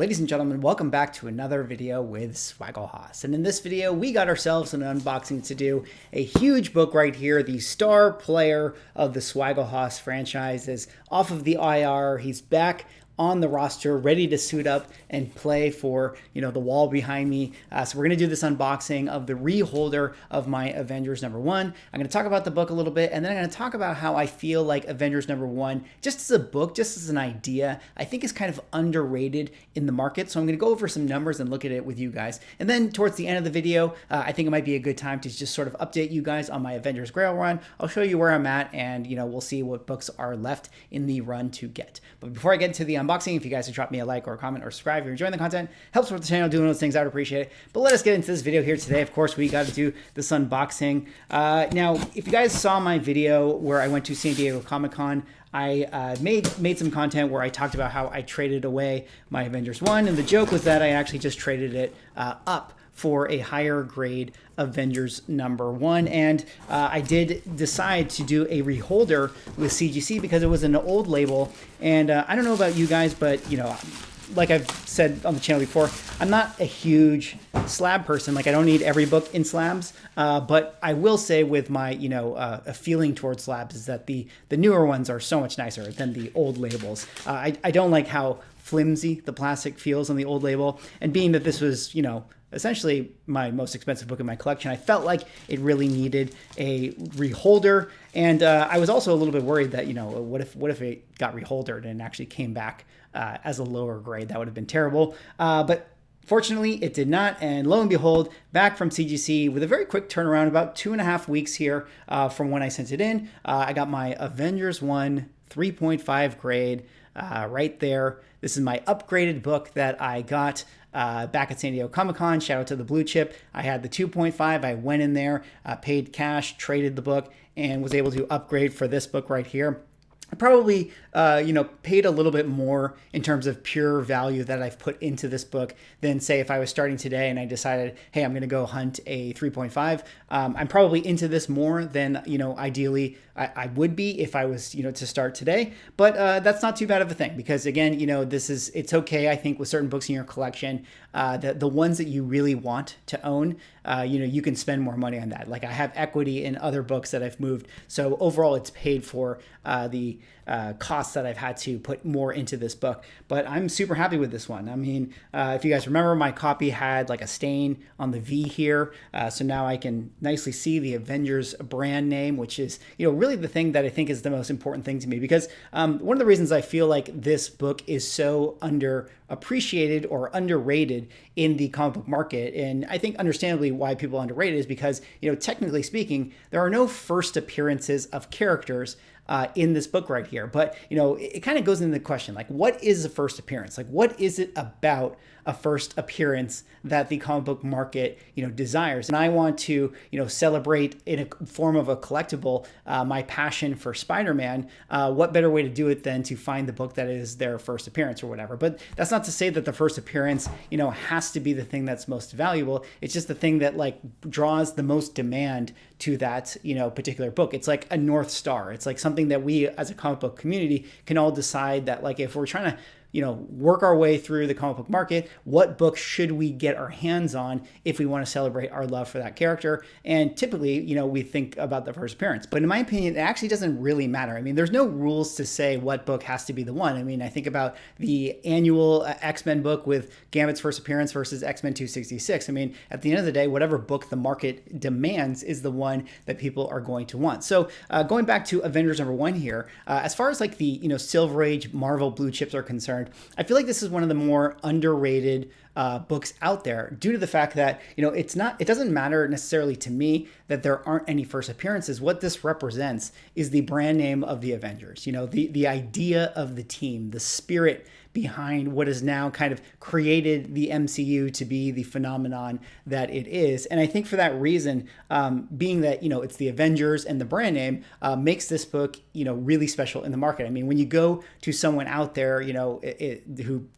Ladies and gentlemen, welcome back to another video with Swaggle. And in this video, we got ourselves an unboxing to do. A huge book right here. The star player of the Swaggle franchise is off of the IR. He's back on the roster, ready to suit up and play for, the wall behind me. So we're going to do this unboxing of the reholder of my Avengers #1. I'm going to talk about the book a little bit, and then I'm going to talk about how I feel like Avengers #1, just as a book, just as an idea, I think is kind of underrated in the market. So I'm going to go over some numbers and look at it with you guys. And then towards the end of the video, I think it might be a good time to just sort of update you guys on my Avengers Grail Run. I'll show you where I'm at, and we'll see what books are left in the run to get. But before I get into the unboxing, if you guys would drop me a like or a comment or subscribe if you're enjoying the content, helps with the channel, doing those things, I would appreciate it. But let us get into this video here today. Of course, we got to do this unboxing. Now, if you guys saw my video where I went to San Diego Comic-Con, I made some content where I talked about how I traded away my Avengers 1, and the joke was that I actually just traded it up for a higher grade Avengers #1. And I did decide to do a reholder with CGC because it was an old label. And I don't know about you guys, but like I've said on the channel before, I'm not a huge slab person. Like, I don't need every book in slabs, but I will say with my, a feeling towards slabs is that the newer ones are so much nicer than the old labels. I don't like how flimsy the plastic feels on the old label. And being that this was, essentially my most expensive book in my collection, I felt like it really needed a reholder. And I was also a little bit worried that, what if it got reholdered and actually came back as a lower grade? That would have been terrible. But fortunately, it did not. And lo and behold, back from CGC with a very quick turnaround, about 2.5 weeks here from when I sent it in. I got my Avengers 1 3.5 grade right there. This is my upgraded book that I got back at San Diego Comic-Con. Shout out to the blue chip. I had the 2.5. I went in there, paid cash, traded the book, and was able to upgrade for this book right here. I probably, paid a little bit more in terms of pure value that I've put into this book than, say, if I was starting today and I decided, hey, I'm going to go hunt a 3.5. I'm probably into this more than, ideally I would be if I was, to start today. But that's not too bad of a thing because, again, it's okay, I think, with certain books in your collection, the ones that you really want to own, you can spend more money on that. Like, I have equity in other books that I've moved. So overall, it's paid for the costs that I've had to put more into this book. But I'm super happy with this one. I mean, if you guys remember, my copy had like a stain on the V here. So now I can nicely see the Avengers brand name, which is, really the thing that I think is the most important thing to me, because one of the reasons I feel like this book is so underappreciated or underrated in the comic book market, and I think understandably why people underrate it, is because, technically speaking, there are no first appearances of characters in this book right here. But, it kind of goes into the question, like, what is a first appearance? Like, what is it about a first appearance that the comic book market, desires? And I want to, celebrate in a form of a collectible, my passion for Spider-Man. What better way to do it than to find the book that is their first appearance or whatever? But that's not to say that the first appearance, has to be the thing that's most valuable. It's just the thing that draws the most demand to that, particular book. It's like a North Star. It's like something that we as a comic book community can all decide that, like, if we're trying to work our way through the comic book market, what book should we get our hands on if we want to celebrate our love for that character? And typically, we think about the first appearance. But in my opinion, it actually doesn't really matter. I mean, there's no rules to say what book has to be the one. I mean, I think about the annual X-Men book with Gambit's first appearance versus X-Men 266. I mean, at the end of the day, whatever book the market demands is the one that people are going to want. So going back to Avengers #1 here, as far as like the, Silver Age Marvel blue chips are concerned, I feel like this is one of the more underrated books out there, due to the fact that, it doesn't matter necessarily to me that there aren't any first appearances. What this represents is the brand name of the Avengers, the idea of the team, the spirit behind what has now kind of created the MCU to be the phenomenon that it is. And I think for that reason, being that, it's the Avengers and the brand name, makes this book, really special in the market. I mean, when you go to someone out there,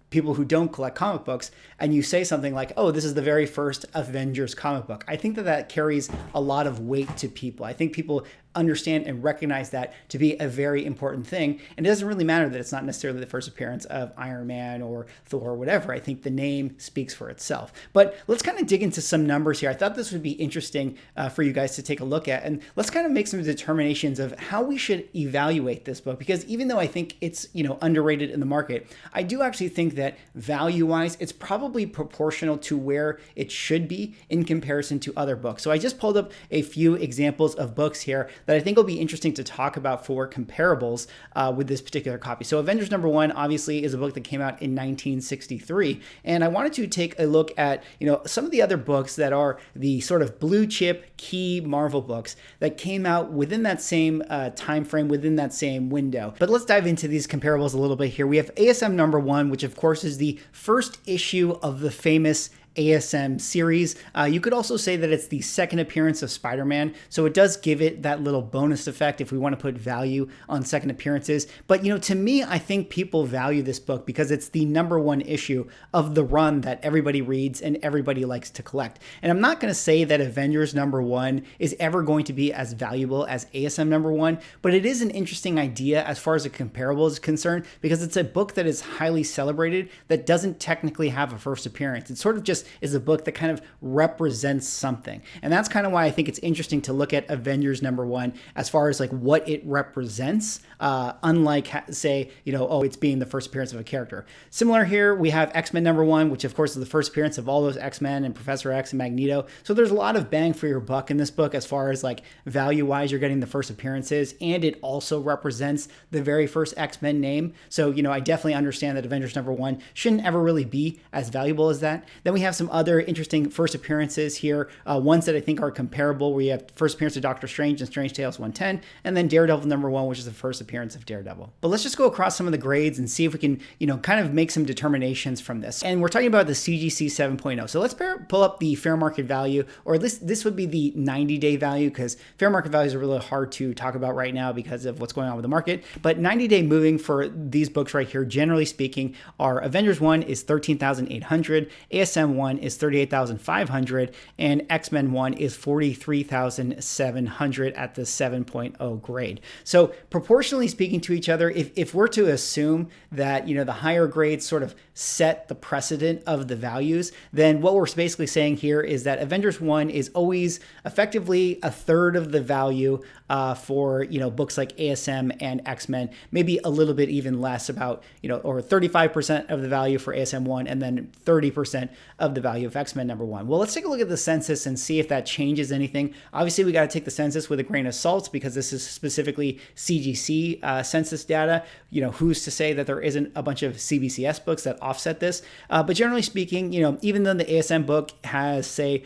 people who don't collect comic books, and you say something like, oh, this is the very first Avengers comic book, I think that carries a lot of weight to people. I think people understand and recognize that to be a very important thing. And it doesn't really matter that it's not necessarily the first appearance of Iron Man or Thor or whatever. I think the name speaks for itself. But let's kind of dig into some numbers here. I thought this would be interesting for you guys to take a look at. And let's kind of make some determinations of how we should evaluate this book, because even though I think it's, underrated in the market, I do actually think that value-wise, it's probably proportional to where it should be in comparison to other books. So I just pulled up a few examples of books here that I think will be interesting to talk about for comparables with this particular copy. So Avengers #1 obviously is a book that came out in 1963, and I wanted to take a look at some of the other books that are the sort of blue chip key Marvel books that came out within that same time frame, within that same window. But let's dive into these comparables a little bit here. We have ASM #1, which of course is the first issue of the famous ASM series. You could also say that it's the second appearance of Spider-Man, so it does give it that little bonus effect if we want to put value on second appearances. But to me, I think people value this book because it's the #1 issue of the run that everybody reads and everybody likes to collect. And I'm not going to say that Avengers #1 is ever going to be as valuable as ASM #1, but it is an interesting idea as far as a comparable is concerned, because it's a book that is highly celebrated that doesn't technically have a first appearance. It's sort of just is a book that kind of represents something. And that's kind of why I think it's interesting to look at Avengers #1 as far as like what it represents, unlike say, it's being the first appearance of a character. Similar here, we have X-Men #1, which of course is the first appearance of all those X-Men and Professor X and Magneto. So there's a lot of bang for your buck in this book as far as like value-wise, you're getting the first appearances, and it also represents the very first X-Men name. So, I definitely understand that Avengers #1 shouldn't ever really be as valuable as that. Then we have some other interesting first appearances here, ones that I think are comparable, where you have first appearance of Doctor Strange and Strange Tales 110, and then Daredevil #1, which is the first appearance of Daredevil. But let's just go across some of the grades and see if we can, kind of make some determinations from this. And we're talking about the CGC 7.0. So let's pull up the fair market value, or this would be the 90-day value, because fair market values are really hard to talk about right now because of what's going on with the market. But 90-day moving for these books right here, generally speaking, are Avengers 1 is 13,800, ASM 1 is 38,500, and X-Men 1 is 43,700 at the 7.0 grade. So proportionally speaking to each other, if we're to assume that, the higher grades sort of set the precedent of the values, then what we're basically saying here is that Avengers 1 is always effectively a third of the value for, books like ASM and X-Men, maybe a little bit even less, about, or 35% of the value for ASM 1 and then 30% of the value of X-Men #1. Well, let's take a look at the census and see if that changes anything. Obviously, we got to take the census with a grain of salt because this is specifically CGC census data. Who's to say that there isn't a bunch of CBCS books that offset this? But generally speaking, even though the ASM book has, say,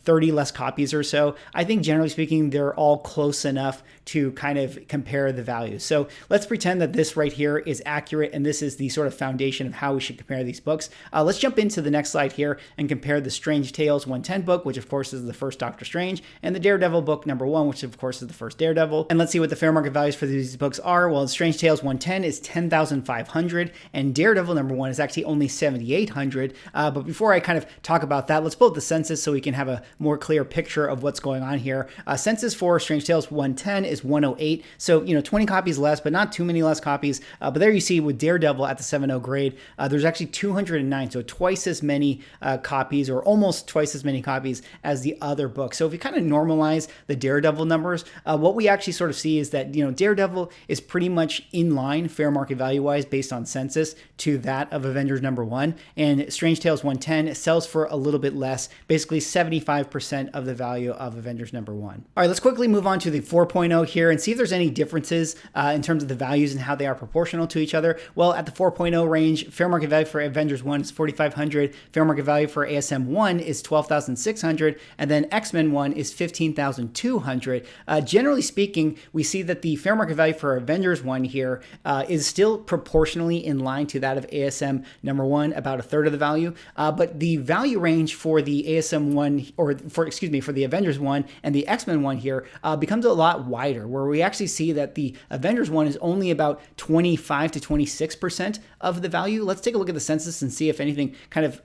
30 less copies or so, I think generally speaking, they're all close enough to kind of compare the values. So let's pretend that this right here is accurate, and this is the sort of foundation of how we should compare these books. Let's jump into the next slide here and compare the Strange Tales 110 book, which of course is the first Doctor Strange, and the Daredevil book #1, which of course is the first Daredevil. And let's see what the fair market values for these books are. Well, Strange Tales 110 is 10,500, and Daredevil #1 is actually only 7,800. But before I kind of talk about that, let's pull up the census so we can have a more clear picture of what's going on here. Census for Strange Tales 110 is 108, so 20 copies less, but not too many less copies. But there you see with Daredevil at the 7.0 grade, there's actually 209, so twice as many copies, or almost twice as many copies as the other book. So if we kind of normalize the Daredevil numbers, what we actually sort of see is that Daredevil is pretty much in line fair market value wise based on census to that of Avengers #1, and Strange Tales 110 sells for a little bit less, basically 75% of the value of Avengers #1. All right, let's quickly move on to the 4.0 here and see if there's any differences in terms of the values and how they are proportional to each other. Well, at the 4.0 range, fair market value for Avengers 1 is 4,500, fair market value for ASM 1 is 12,600, and then X-Men 1 is 15,200. Generally speaking, we see that the fair market value for Avengers 1 here is still proportionally in line to that of ASM #1, about a third of the value. But the value range for the ASM 1, or for the Avengers 1 and the X-Men 1 here becomes a lot wider, where we actually see that the Avengers 1 is only about 25 to 26% of the value. Let's take a look at the census and see if anything kind of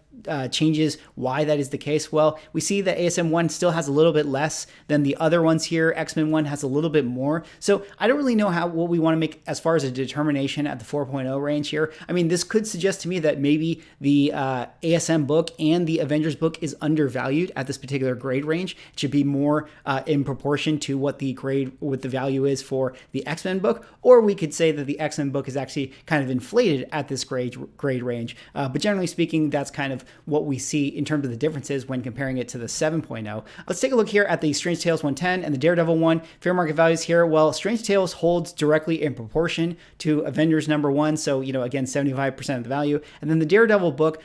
changes why that is the case? Well, we see that ASM 1 still has a little bit less than the other ones here. X-Men 1 has a little bit more. So I don't really know what we want to make as far as a determination at the 4.0 range here. I mean, this could suggest to me that maybe the ASM book and the Avengers book is undervalued at this particular grade range. It should be more in proportion to what the value is for the X-Men book, or we could say that the X-Men book is actually kind of inflated at this grade range. But generally speaking, that's kind of what we see in terms of the differences when comparing it to the 7.0. Let's take a look here at the Strange Tales 110 and the Daredevil one. Fair market values here. Well, Strange Tales holds directly in proportion to Avengers #1. So, again, 75% of the value. And then the Daredevil book,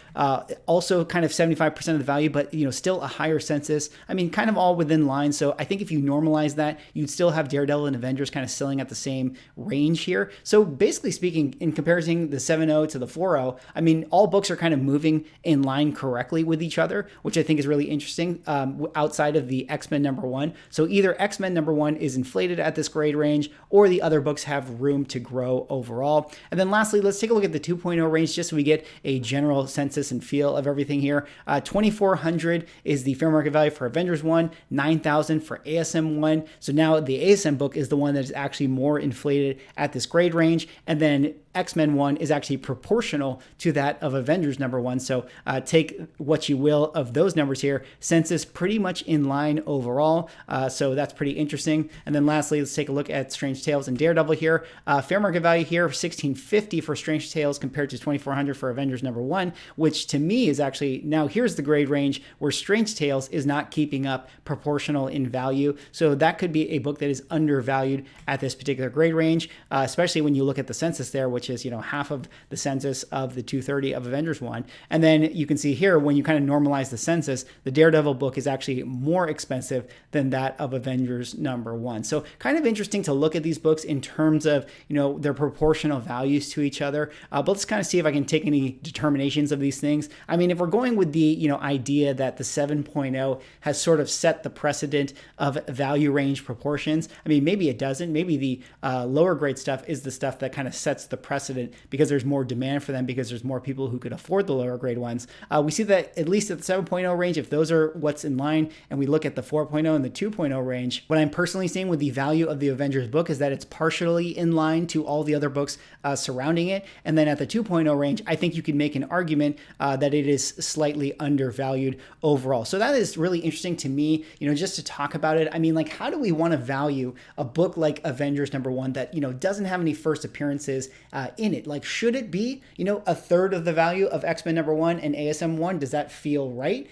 also kind of 75% of the value, but, still a higher census. I mean, kind of all within line. So I think if you normalize that, you'd still have Daredevil and Avengers kind of selling at the same range here. So basically speaking, in comparison the 7.0 to the 4.0, I mean, all books are kind of moving in line correctly with each other, which I think is really interesting outside of the X-Men #1. So either X-Men #1 is inflated at this grade range, or the other books have room to grow overall. And then lastly, let's take a look at the 2.0 range just so we get a general census and feel of everything here. 2,400 is the fair market value for Avengers 1, 9,000 for ASM 1. So now the ASM book is the one that is actually more inflated at this grade range. And then X-Men 1 is actually proportional to that of Avengers #1. So take what you will of those numbers here. Census pretty much in line overall. So that's pretty interesting. And then lastly, let's take a look at Strange Tales and Daredevil here. Fair market value here, 1,650 for Strange Tales compared to 2,400 for Avengers #1, which to me is actually, now here's the grade range where Strange Tales is not keeping up proportional in value. So that could be a book that is undervalued at this particular grade range, especially when you look at the census there, which is, half of the census of the 230 of Avengers 1. And then you can see here, when you kind of normalize the census, the Daredevil book is actually more expensive than that of Avengers #1. So kind of interesting to look at these books in terms of, their proportional values to each other. But let's kind of see if I can take any determinations of these things. I mean, if we're going with the, idea that the 7.0 has sort of set the precedent of value range proportions, I mean, maybe it doesn't. Maybe the lower grade stuff is the stuff that kind of sets the precedent because there's more demand for them, because there's more people who could afford the lower grade ones. We see that at least at the 7.0 range, if those are what's in line, and we look at the 4.0 and the 2.0 range, what I'm personally seeing with the value of the Avengers book is that it's partially in line to all the other books surrounding it. And then at the 2.0 range, I think you can make an argument that it is slightly undervalued overall. So that is really interesting to me, just to talk about it. I mean, like, how do we want to value a book like Avengers #1 that, doesn't have any first appearances in it? Like, should it be, a third of the value of X-Men #1 and ASM 1? Does that feel right?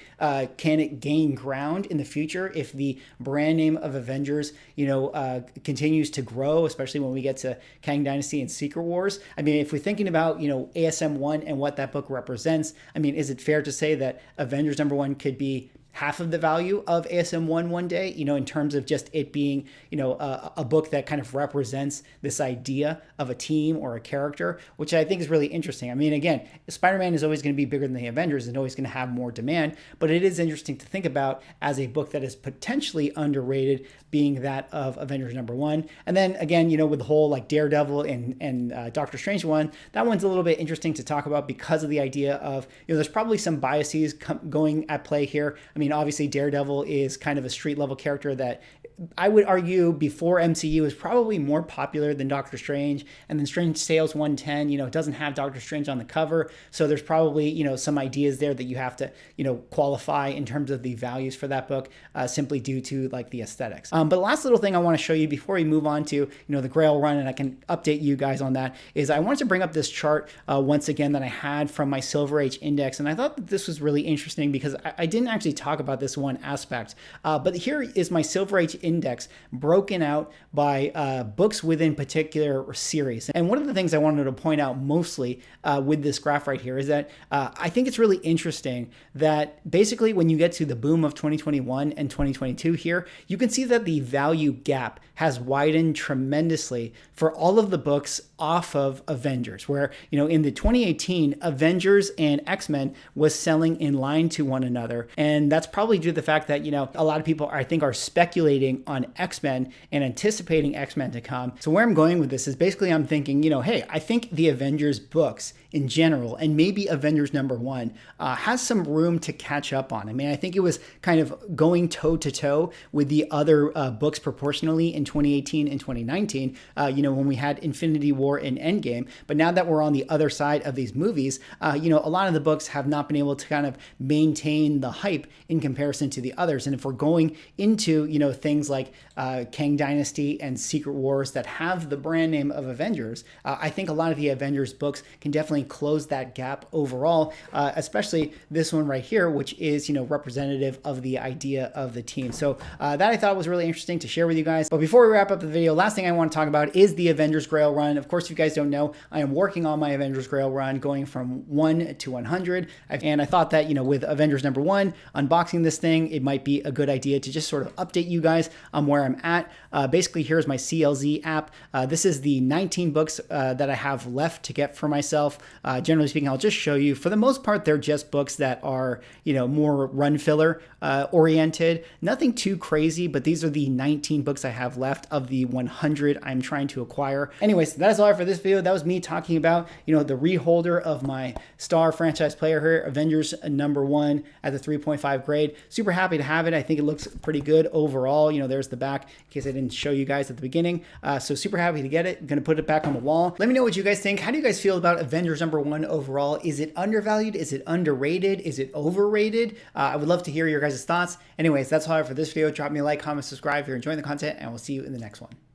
Can it gain ground in the future if the brand name of Avengers, continues to grow, especially when we get to Kang Dynasty and Secret Wars? I mean, if we're thinking about, ASM 1 and what that book represents, I mean, is it fair to say that Avengers #1 could be half of the value of ASM 1 one day, in terms of just it being, a book that kind of represents this idea of a team or a character, which I think is really interesting. I mean, again, Spider-Man is always going to be bigger than the Avengers and always going to have more demand, but it is interesting to think about as a book that is potentially underrated, being that of Avengers #1. And then again, with the whole like Daredevil and Doctor Strange one, that one's a little bit interesting to talk about because of the idea of, there's probably some biases going at play here. I mean, obviously Daredevil is kind of a street level character that I would argue before MCU is probably more popular than Doctor Strange. And then Strange Tales 110, it doesn't have Doctor Strange on the cover. So there's probably, some ideas there that you have to, qualify in terms of the values for that book simply due to like the aesthetics. But the last little thing I want to show you before we move on to, the Grail Run, and I can update you guys on that, is I wanted to bring up this chart once again that I had from my Silver Age index. And I thought that this was really interesting because I didn't actually talk about this one aspect. But here is my Silver Age index broken out by books within particular series. And one of the things I wanted to point out mostly with this graph right here is that I think it's really interesting that basically when you get to the boom of 2021 and 2022 here, you can see that the value gap has widened tremendously for all of the books off of Avengers, where, in the 2018, Avengers and X-Men was selling in line to one another. And that's probably due to the fact that, a lot of people, I think, are speculating waiting on X-Men and anticipating X-Men to come. So where I'm going with this is basically I'm thinking, hey, I think the Avengers books in general, and maybe Avengers #1, has some room to catch up on. I mean, I think it was kind of going toe to toe with the other books proportionally in 2018 and 2019, when we had Infinity War and Endgame. But now that we're on the other side of these movies, a lot of the books have not been able to kind of maintain the hype in comparison to the others. And if we're going into, things like Kang Dynasty and Secret Wars that have the brand name of Avengers, I think a lot of the Avengers books can definitely close that gap overall, especially this one right here, which is, representative of the idea of the team. So that I thought was really interesting to share with you guys. But before we wrap up the video, last thing I want to talk about is the Avengers Grail Run. Of course, if you guys don't know, I am working on my Avengers Grail Run going from 1 to 100. And I thought that, with Avengers #1, unboxing this thing, it might be a good idea to just sort of update you guys on where I'm at. Basically, here's my CLZ app. This is the 19 books that I have left to get for myself. Generally speaking, I'll just show you. For the most part, they're just books that are, more run filler oriented. Nothing too crazy, but these are the 19 books I have left of the 100 I'm trying to acquire. Anyways, that is all for this video. That was me talking about, the reholder of my Star franchise player here, Avengers #1 at the 3.5 grade. Super happy to have it. I think it looks pretty good overall. There's the back in case I didn't show you guys at the beginning. So super happy to get it. I'm going to put it back on the wall. Let me know what you guys think. How do you guys feel about Avengers #1 overall? Is it undervalued? Is it underrated? Is it overrated? I would love to hear your guys' thoughts. Anyways, that's all I have for this video. Drop me a like, comment, subscribe if you're enjoying the content, and we'll see you in the next one.